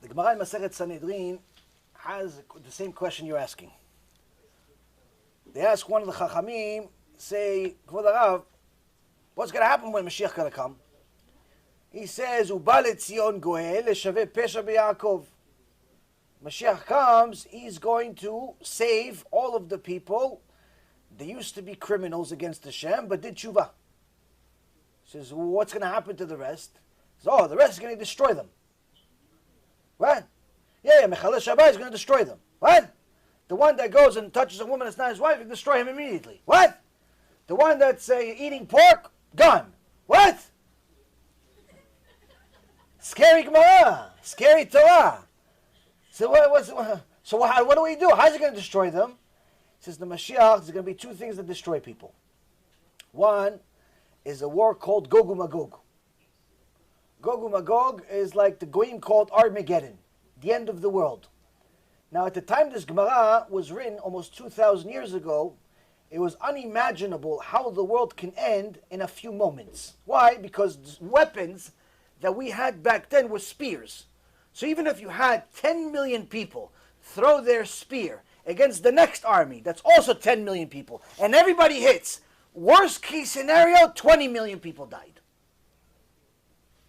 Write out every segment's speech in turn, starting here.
The Gemara in Masechet Sanhedrin has the same question you're asking. They ask one of the Chachamim, say, Kvod Harav, what's going to happen when Mashiach going to come? He says, Uba leTzion goel leshaveh pesha beYaakov. Mashiach comes, he's going to save all of the people. They used to be criminals against Hashem, but did Teshuva. He says, well, what's going to happen to the rest? He says, oh, the rest is going to destroy them. What? Yeah, Mechalel Shabbat is going to destroy them. What? The one that goes and touches a woman that's not his wife, you can destroy him immediately. What? The one that's eating pork, gone. What? Scary Gemara. Scary Torah. So what do we do? How's it going to destroy them? He says the Mashiach, there's going to be two things that destroy people. One is a war called Gog and Magog. Gog and Magog is like the Goyim called Armageddon, the end of the world. Now at the time this Gemara was written, almost 2,000 years ago, it was unimaginable how the world can end in a few moments. Why? Because weapons that we had back then were spears. So even if you had 10 million people throw their spear against the next army, that's also 10 million people, and everybody hits, worst case scenario, 20 million people died.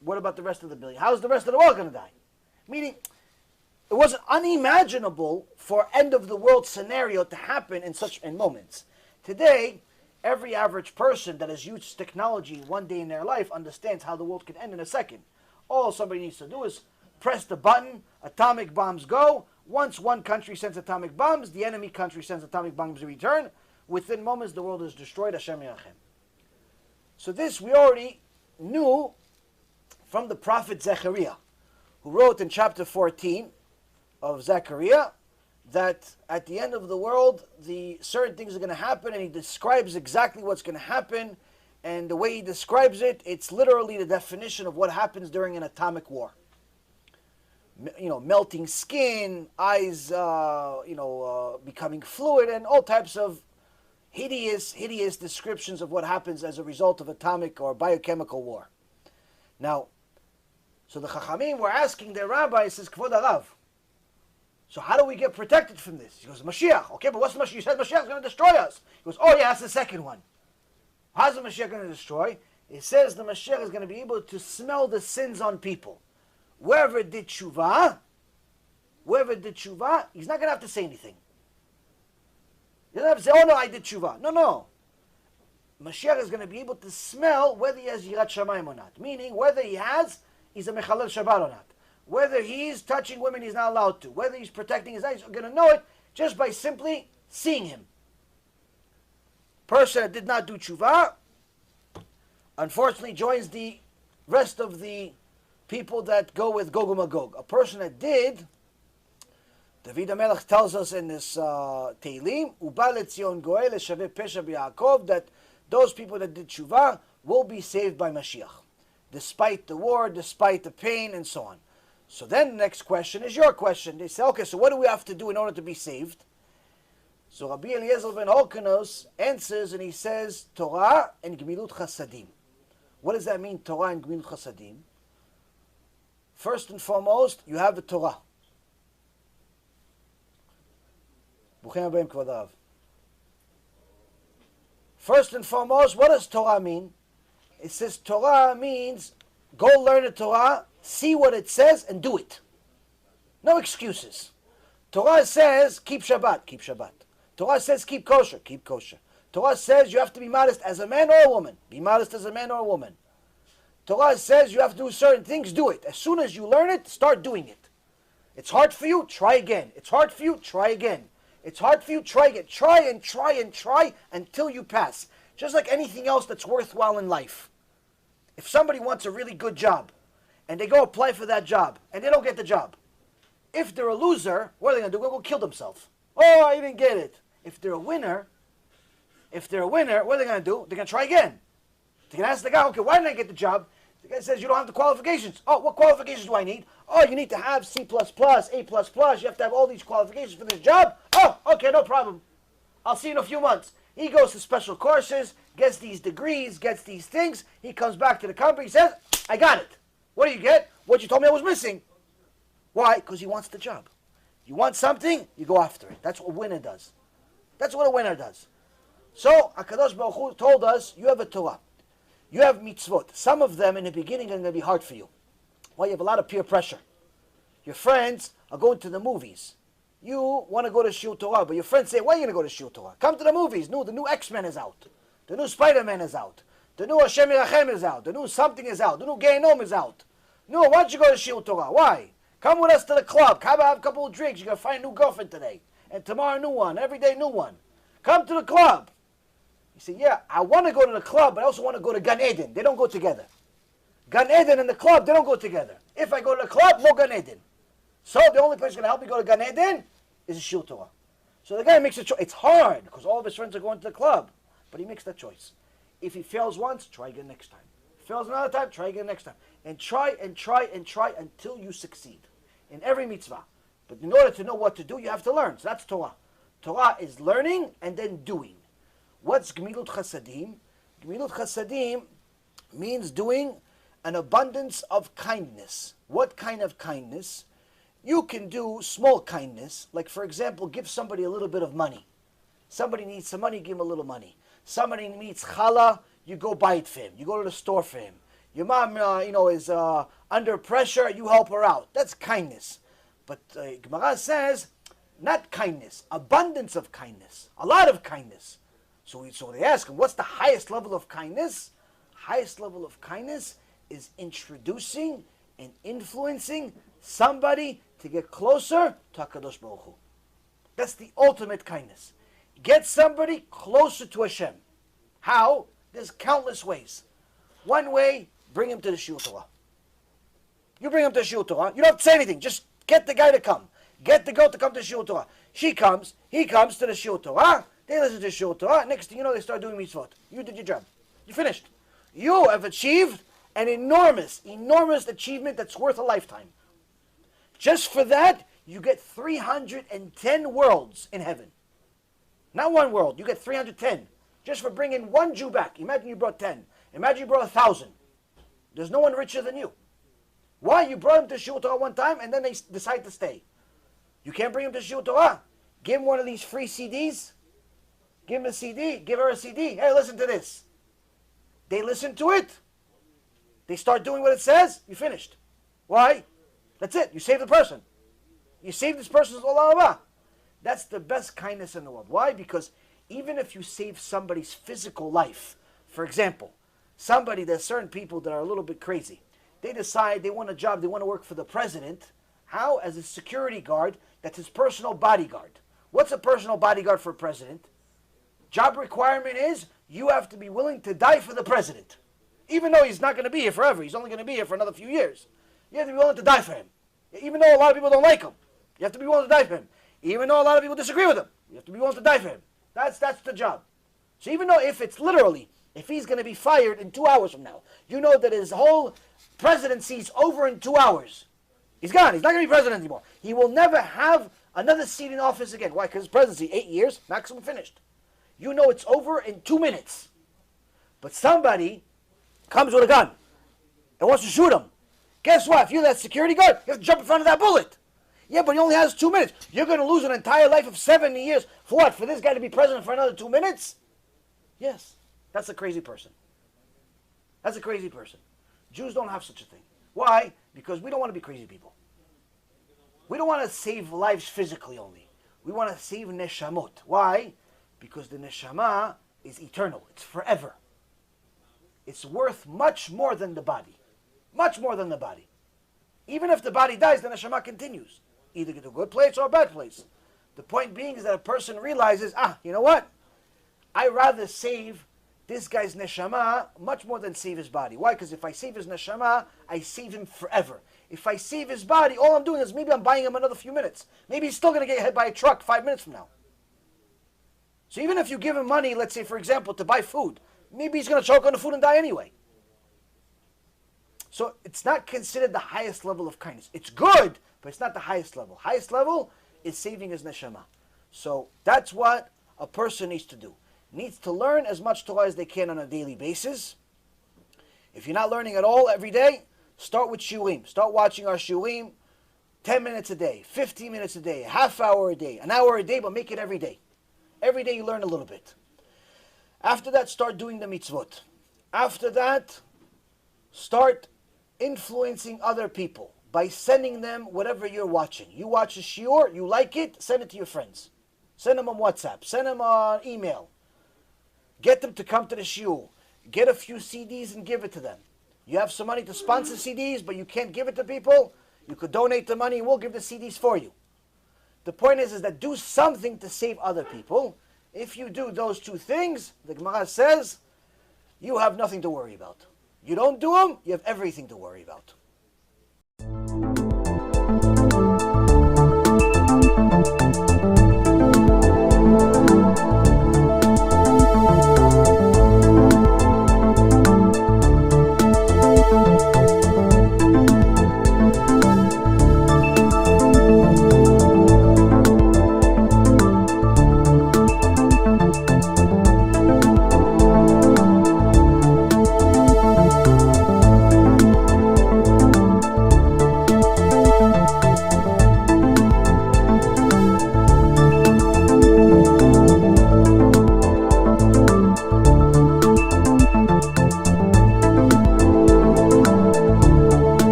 What about the rest of the billion? How's the rest of the world going to die? Meaning, it was unimaginable for end of the world scenario to happen in moments. Today, every average person that has used technology one day in their life understands how the world can end in a second. All somebody needs to do is press the button, atomic bombs go. Once one country sends atomic bombs, the enemy country sends atomic bombs in return. Within moments, the world is destroyed. Hashem Yirachem. So this we already knew from the prophet Zechariah, who wrote in chapter 14 of Zechariah that at the end of the world, the certain things are going to happen, and he describes exactly what's going to happen. And the way he describes it, it's literally the definition of what happens during an atomic war. Melting skin, eyes, becoming fluid, and all types of hideous descriptions of what happens as a result of atomic or biochemical war. Now, so the Chachamim were asking their rabbi, says, Kvod Harav, so how do we get protected from this? He goes, Mashiach. Okay, but what's the Mashiach? You said Mashiach is going to destroy us. He goes, oh yeah, that's the second one. How's the Mashiach going to destroy? It says the Mashiach is going to be able to smell the sins on people. Whoever did Teshuva, he's not going to have to say anything. He doesn't have to say, oh no, I did Teshuva. No. Mashiach is going to be able to smell whether he has Yirat Shamayim or not. Meaning, whether he's a Mechalel Shabbat or not. Whether he's touching women he's not allowed to. Whether he's protecting his eyes, you're going to know it just by simply seeing him. Person that did not do Teshuva, unfortunately joins the rest of the people that go with Gog and Magog. A person that did, David HaMelech tells us in this Tehillim, Uba leTzion goel leshaveh pesha beYaakov, that those people that did Teshuva will be saved by Mashiach, despite the war, despite the pain, and so on. So then the next question is your question. They say, okay, so what do we have to do in order to be saved? So Rabbi Eliezer ben Horkonos answers and he says, Torah and Gemilut Chasadim. What does that mean, Torah and Gemilut Chasadim? First and foremost, you have the Torah. Bruchim Habayim Kvod Harav. First and foremost, what does Torah mean? It says Torah means go learn the Torah, see what it says, and do it. No excuses. Torah says keep Shabbat, keep Shabbat. Torah says keep kosher, keep kosher. Torah says you have to be modest as a man or a woman. Be modest as a man or a woman. Torah says you have to do certain things, do it. As soon as you learn it, start doing it. It's hard for you, try again. It's hard for you, try again. It's hard for you, try again. Try and try and try until you pass. Just like anything else that's worthwhile in life. If somebody wants a really good job, and they go apply for that job, and they don't get the job, if they're a loser, what are they going to do? They're going to go kill themselves. Oh, I didn't get it. If they're a winner, what are they going to do? They're going to try again. They're going to ask the guy, okay, why didn't I get the job? The guy says, you don't have the qualifications. Oh, what qualifications do I need? Oh, you need to have C++, A++. You have to have all these qualifications for this job. Oh, okay, no problem. I'll see you in a few months. He goes to special courses, gets these degrees, gets these things. He comes back to the company, says, I got it. What do you get? What you told me I was missing. Why? Because he wants the job. You want something, you go after it. That's what a winner does. That's what a winner does. So, HaKadosh Baruch Hu told us, you have a Torah. You have mitzvot. Some of them in the beginning are going to be hard for you. Well, you have a lot of peer pressure. Your friends are going to the movies. You want to go to Shiur Torah, but your friends say, why are you going to go to Shiur Torah? Come to the movies. No, the new X-Men is out. The new Spider-Man is out. The new Hashem Yerachem is out. The new something is out. The new Gehenom is out. No, why don't you go to Shiur Torah? Why? Come with us to the club. Come have a couple of drinks. You're going to find a new girlfriend today. And tomorrow a new one. Every day new one. Come to the club. You say, yeah, I want to go to the club, but I also want to go to Gan Eden. They don't go together. Gan Eden and the club, they don't go together. If I go to the club, no Gan Eden. So the only place going to help me go to Gan Eden is Shiur Torah. So the guy makes a choice. It's hard because all of his friends are going to the club. But he makes that choice. If he fails once, try again next time. Fails another time, try again next time. And try and try and try until you succeed in every mitzvah. But in order to know what to do, you have to learn. So that's Torah. Torah is learning and then doing. What's Gemilut Chasadim? Gemilut Chasadim means doing an abundance of kindness. What kind of kindness? You can do small kindness, like for example, give somebody a little bit of money. Somebody needs some money, give him a little money. Somebody needs challah, you go buy it for him. You go to the store for him. Your mom, is under pressure, you help her out. That's kindness. But Gemara says, not kindness, abundance of kindness, a lot of kindness. So they ask him, what's the highest level of kindness? Highest level of kindness is introducing and influencing somebody to get closer to HaKadosh Baruch Hu. That's the ultimate kindness. Get somebody closer to Hashem. How? There's countless ways. One way, bring him to the Shiur Torah. You bring him to Shiur Torah. You don't have to say anything. Just get the guy to come. Get the girl to come to Shiur Torah. She comes. He comes to the Shiur Torah. They listen to Shiur Torah. Next thing you know, they start doing mitzvot. You did your job. You finished. You have achieved an enormous achievement that's worth a lifetime. Just for that, you get 310 worlds in heaven. Not one world. You get 310. Just for bringing one Jew back. Imagine you brought 10. Imagine you brought 1,000. There's no one richer than you. Why? You brought him to Shiur Torah one time and then they decide to stay. You can't bring him to Shiur Torah. Give him one of these free CDs. Give him a CD. Give her a CD. Hey, listen to this. They listen to it. They start doing what it says. You finished. Why? That's it. You saved the person. You saved this person's olam. That's the best kindness in the world. Why? Because even if you save somebody's physical life, for example, there's certain people that are a little bit crazy. They decide they want a job, they want to work for the president. How? As a security guard, that's his personal bodyguard. What's a personal bodyguard for a president? Job requirement is you have to be willing to die for the president. Even though he's not going to be here forever, he's only going to be here for another few years. You have to be willing to die for him. Even though a lot of people don't like him, you have to be willing to die for him. Even though a lot of people disagree with him, you have to be willing to die for him. That's the job. So even though if he's going to be fired in 2 hours from now, you know that his whole presidency is over in 2 hours. He's gone. He's not going to be president anymore. He will never have another seat in office again. Why? Because his presidency, 8 years, maximum finished. You know it's over in 2 minutes. But somebody comes with a gun and wants to shoot him. Guess what? If you're that security guard, you have to jump in front of that bullet. Yeah, but he only has 2 minutes. You're going to lose an entire life of 70 years. For what? For this guy to be president for another 2 minutes? Yes. That's a crazy person. That's a crazy person. Jews don't have such a thing. Why? Because we don't want to be crazy people. We don't want to save lives physically only. We want to save neshamot. Why? Because the neshama is eternal. It's forever. It's worth much more than the body. Much more than the body. Even if the body dies, the neshama continues. Either to a good place or a bad place. The point being is that a person realizes, you know what? I'd rather save this guy's neshama much more than save his body. Why? Because if I save his neshama, I save him forever. If I save his body, all I'm doing is maybe I'm buying him another few minutes. Maybe he's still going to get hit by a truck 5 minutes from now. So even if you give him money, let's say, for example, to buy food, maybe he's going to choke on the food and die anyway. So it's not considered the highest level of kindness. It's good, but it's not the highest level. Highest level is saving his neshama. So that's what a person needs to do. Needs to learn as much Torah as they can on a daily basis. If you're not learning at all every day, start with Shiurim. Start watching our Shiurim. 10 minutes a day, 15 minutes a day, a half hour a day, an hour a day, but make it every day. Every day you learn a little bit. After that, start doing the mitzvot. After that, start influencing other people by sending them whatever you're watching. You watch a shiur, you like it, send it to your friends. Send them on WhatsApp, send them on email. Get them to come to the shiur. Get a few CDs and give it to them. You have some money to sponsor CDs, but you can't give it to people. You could donate the money and we'll give the CDs for you. The point is that do something to save other people. If you do those two things, the Gemara says, you have nothing to worry about. You don't do them, you have everything to worry about.